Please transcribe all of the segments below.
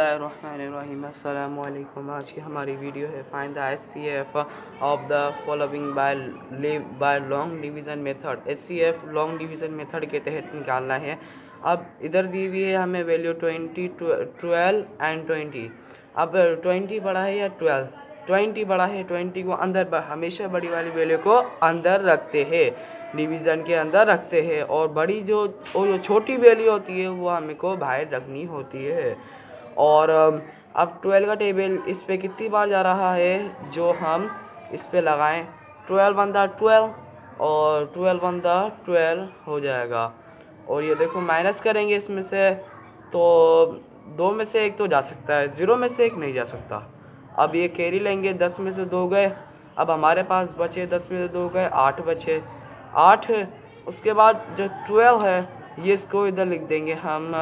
बिस्मिल्लाहिर्रहमानिर्रहीम। अस्सलामु अलैकुम। आज की हमारी वीडियो है find the HCF of the following bye long division method. HCF long division method के तहत निकालना है। अब इधर दी हुई है हमें वैल्यू 20, 12 एंड 20। अब 20 बड़ा है या 12? 20 बड़ा है। 20 को अंदर हमेशा बड़ी वाली वैल्यू को अंदर रखते हैं, डिवीज़न के अंदर रखते हैं, और बड़ी जो छोटी वैल्यू होती है वो हमें को बाहर रखनी होती है। और अब 12 का टेबल इस पे कितनी बार जा रहा है जो हम इस पे लगाएं। 12 बंदा 12 और 12 बंदा 12 हो जाएगा। और ये देखो माइनस करेंगे इसमें से तो 2 में से 1 तो जा सकता है, 0 में से 1 नहीं जा सकता। अब ये कैरी लेंगे, 10 में से 2 गए। अब हमारे पास बचे 10 में से 2 गए, 8 बचे। 8 उसके बाद जो 12 है ये इसको इधर लिख देंगे हम,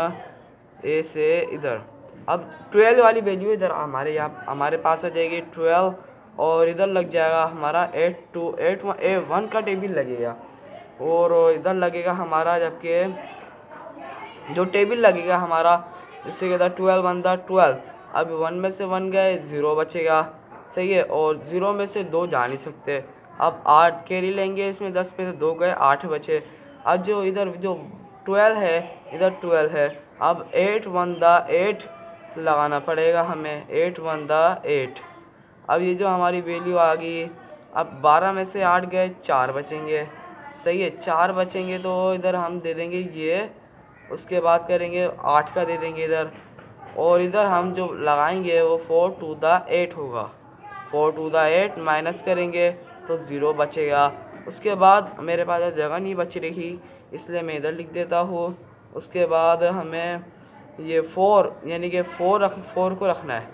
ए से इधर। अब 12 वाली वैल्यू इधर हमारे पास आ जाएगी 12, और इधर लग जाएगा हमारा 1 का टेबल लगेगा, और इधर लगेगा हमारा, जबकि जो टेबल लगेगा हमारा इससे कहता 12 बंदा 12। अब 1 में से 1 गए, 0 बचेगा, सही है, और 0 में से 2 जा नहीं सकते। अब 8 कैरी लेंगे, इसमें 10 में से 2 गए, 8 बचे। अब जो इधर जो 12 है इधर 12 है। अब 8 बंदा 8 लगाना पड़ेगा हमें, 8 बंदा 8। अब ये जो हमारी वैल्यू आ गई, अब 12 में से 8 गए, 4 बचेंगे, सही है, 4 बचेंगे तो इधर हम दे देंगे ये। उसके बाद करेंगे 8 का दे देंगे इधर, और इधर हम जो लगाएंगे वो 4 टू द 8 होगा। 4 टू द 8 माइनस करेंगे तो 0 बचेगा। उसके बाद मेरे पास जगह नहीं बच रही इसलिए मैं इधर लिख देता हूँ। उसके बाद हमें ये 4 यानी कि 4 को रखना है।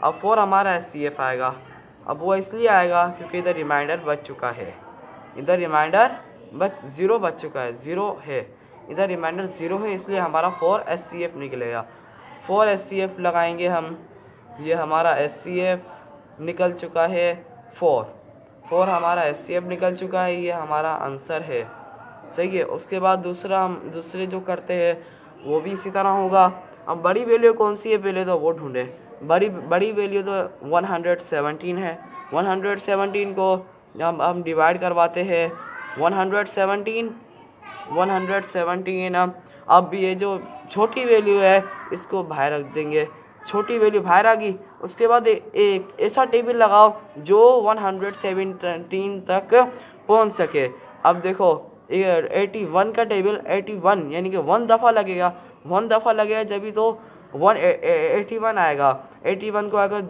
अब 4 हमारा एचसीएफ आएगा। अब वो इसलिए आएगा क्योंकि इधर रिमाइंडर बच चुका है, इधर रिमाइंडर 0 बच चुका है, 0 है, इधर रिमाइंडर 0 है, इसलिए हमारा 4 एचसीएफ निकलेगा। 4 एचसीएफ लगाएंगे हम, ये हमारा एचसीएफ निकल चुका है 4 हमारा एचसीएफ निकल चुका है, ये हमारा आंसर है, सही है। उसके बाद दूसरे जो करते हैं वो भी इसी तरह होगा। अब बड़ी वैल्यू कौन सी है पहले तो वो ढूंढे। बड़ी वैल्यू तो 117 है। 117 को हम डिवाइड करवाते हैं। 117 अब ये जो छोटी वैल्यू है इसको बाहर रख देंगे, छोटी वैल्यू बाहर आ गई। उसके बाद एक ऐसा टेबल लगाओ जो 117 तक पहुंच सके। अब देखो 81 का टेबल 81 यानी कि 1 दफ़ा लगेगा, 1 दफ़ा लगेगा जब तो 181 आएगा। 81 को अगर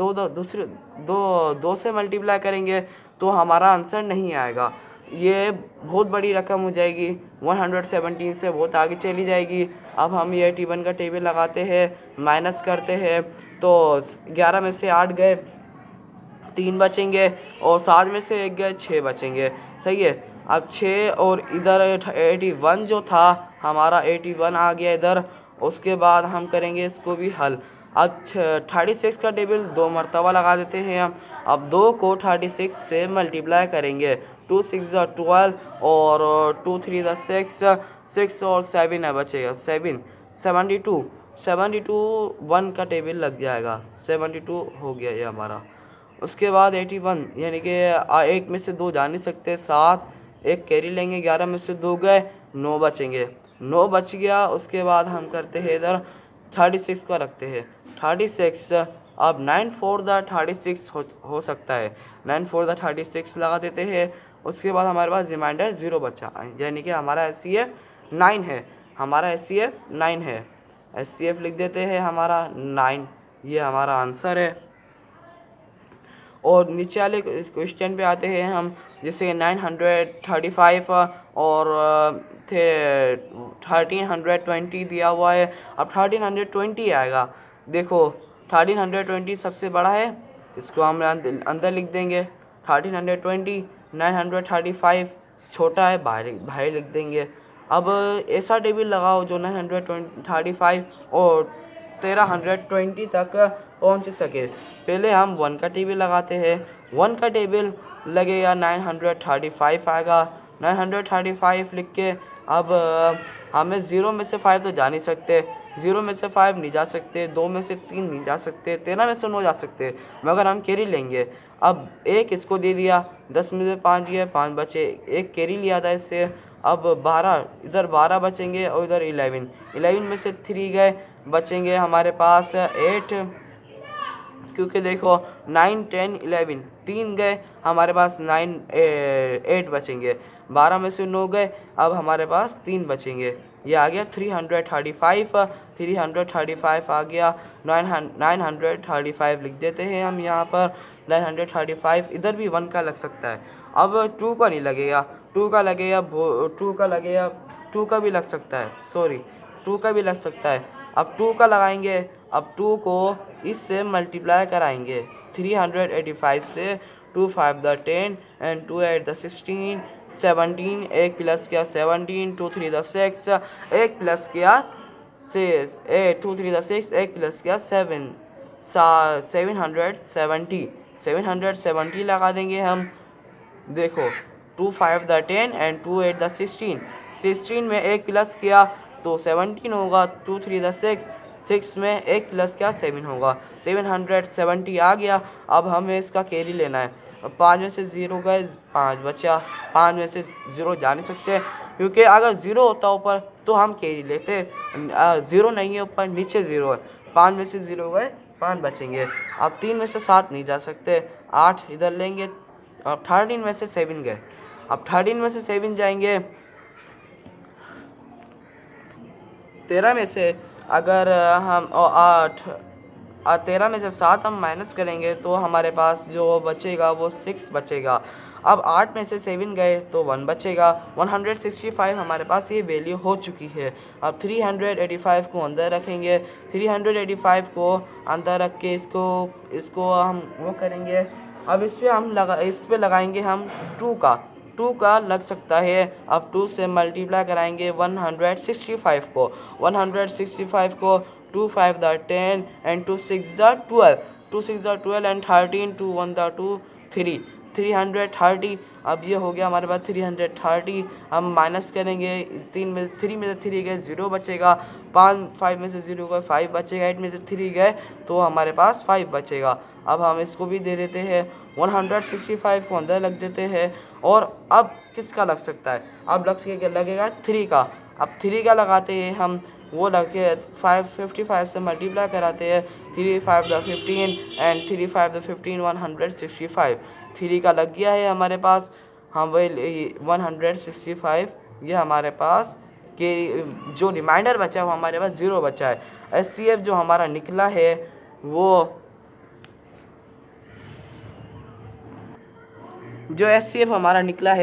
दो से मल्टीप्लाई करेंगे तो हमारा आंसर नहीं आएगा, ये बहुत बड़ी रकम हो जाएगी, 117 से बहुत आगे चली जाएगी। अब हम ये 81 का टेबल लगाते हैं, माइनस करते हैं तो 11 में से 8 गए, 3 बचेंगे, और 7 में से 1 गए, 6 बचेंगे, सही है। अब 6 और इधर 81 जो था हमारा 81 आ गया इधर। उसके बाद हम करेंगे इसको भी हल। अब 36 का टेबल 2 मरतबा लगा देते हैं हम। अब 2 को 36 से मल्टीप्लाई करेंगे, 2 6 12 और 2 3 6 और 7 है बचेगा 7, 72 1 का टेबल लग जाएगा, 72 हो गया ये हमारा। उसके बाद 81 यानी कि 1 में से 2 जा नहीं सकते, 7, 1 कैरी लेंगे, 11 में से 2 गए, 9 बचेंगे, 9 बच गया। उसके बाद हम करते हैं इधर 36 का रखते हैं, 36। अब 9 4 द 36 हो सकता है, 9 4 द 36 लगा देते हैं। उसके बाद हमारे पास रिमाइंडर 0 बचा यानी कि हमारा एचसीएफ 9 है, हमारा एचसीएफ 9 है, एचसीएफ लिख देते हैं हमारा 9, ये हमारा आंसर है। और नीचे वाले क्वेश्चन पे आते हैं हम, जैसे 935 और थे 1320 दिया हुआ है। अब 1320 आएगा, देखो 1320 सबसे बड़ा है, इसको हम अंदर लिख देंगे 1320। 935 छोटा है, बाहर लिख देंगे। अब ऐसा टेबल लगाओ जो 935 और 1320 तक पहुंच सके। पहले हम 1 का टेबल लगाते हैं, 1 का टेबल लगेगा 935 आएगा, 935 लिख के अब हमें 0 में से 5 तो जा नहीं सकते, 0 में से 5 नहीं जा सकते, 2 में से 3 नहीं जा सकते, 13 में से 9 जा सकते, मगर हम कैरी लेंगे। अब एक इसको दे दिया, 10 में से 5 दिया, 5 बचे, एक कैरी लिया था इससे। अब 12, इधर 12 बचेंगे और इधर 11 में से 3 गए, बचेंगे हमारे पास 8, क्योंकि देखो 9 10 11 3 गए, हमारे पास 8 बचेंगे। 12 में से 9 गए, अब हमारे पास 3 बचेंगे। ये आ गया 335 आ गया। 935 लिख देते हैं हम यहाँ पर 935। इधर भी 1 का लग सकता है, अब 2 का नहीं लगेगा, 2 का लगेगा, 2 का भी लग सकता है, सॉरी 2 का भी लग सकता है। अब 2 का लगाएंगे, अब 2 को इससे मल्टीप्लाई कराएंगे 385 से। 2 5 द 10 एंड 2 8 द 16 17, एक प्लस किया 17, 2 3 द 6, एक प्लस किया 6, 2 3 द 6, एक प्लस किया 7, 770 लगा देंगे हम। देखो 2 5 द 10 एंड 2 8 द 16 में एक प्लस किया तो 17 होगा। 2 3 द 6 में एक प्लस किया 7 होगा, 770 आ गया। अब हमें इसका कैरी लेना है। 5 में से 0 गए, 5 बचा, 5 में से 0 जा नहीं सकते, क्योंकि अगर 0 होता ऊपर तो हम कैरी लेते। 0 नहीं है ऊपर, नीचे 0 है, 5 में से 0 गए, 5 बचेंगे। अब 3 में से 7 नहीं जा सकते, 8 इधर लेंगे। अब 13 में से 7 गए, अब 13 में से 7 जाएंगे। 13 में से अगर हम 13 में से 7 हम माइनस करेंगे तो हमारे पास जो बचेगा वो 6 बचेगा। अब 8 में से 7 गए तो 1 बचेगा। 165 हमारे पास ये वैल्यू हो चुकी है। अब 385 को अंदर रखेंगे, 385 को अंदर रख के इसको हम वो करेंगे। अब इस पे लगाएंगे हम 2 का लग सकता है। अब 2 से मल्टीप्लाई कराएंगे 165 को, 2 5 the 10 and 2 6 the 12, 2 6 the 12 and 13, 2 1 the 2 3, 330। अब ये हो गया हमारे पास 330। हम माइनस करेंगे, 3 में से 3 गए, 0 बचेगा। 5 में से 0 गए, 5 बचेगा। 8 में से 3 गए तो हमारे पास 5 बचेगा। अब हम इसको भी दे देते हैं, 165 को अंदर लग देते हैं। और अब किसका लग सकता है, अब लगेगा 3 का। अब 3 का लगाते हैं हम, वो लगे 55 से मल्टीप्लाई कराते हैं। 3 5 द 15 एंड 3 5 द 15, 165। 3 का लग गया है हमारे पास, हम वही 165। ये हमारे पास के जो रिमाइंडर बचा है वो हमारे पास 0 बचा है। SCF जो हमारा निकला है वो हमारा निकला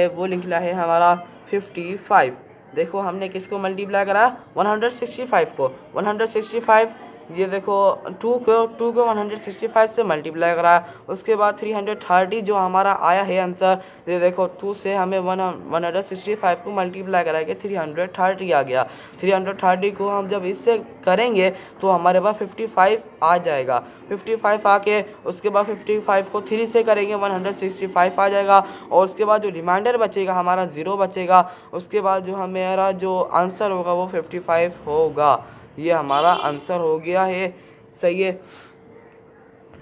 है हमारा 55। देखो हमने किसको मल्टीप्लाई करा, 165 को। 165 ये देखो 2 को 165 से मल्टीप्लाई करा। उसके बाद 330 जो हमारा आया है आंसर, ये देखो 2 से हमें 165 को मल्टीप्लाई कराएंगे, 330 आ गया। 330 को हम जब इससे करेंगे तो हमारे पास 55 आ जाएगा। 55 आके उसके बाद 55 को 3 से करेंगे, 165 आ जाएगा। और उसके बाद जो रिमाइंडर बचेगा हमारा 0 बचेगा। उसके बाद जो हमारा जो आंसर होगा वो 55 होगा। ये हमारा आंसर हो गया है, सही है।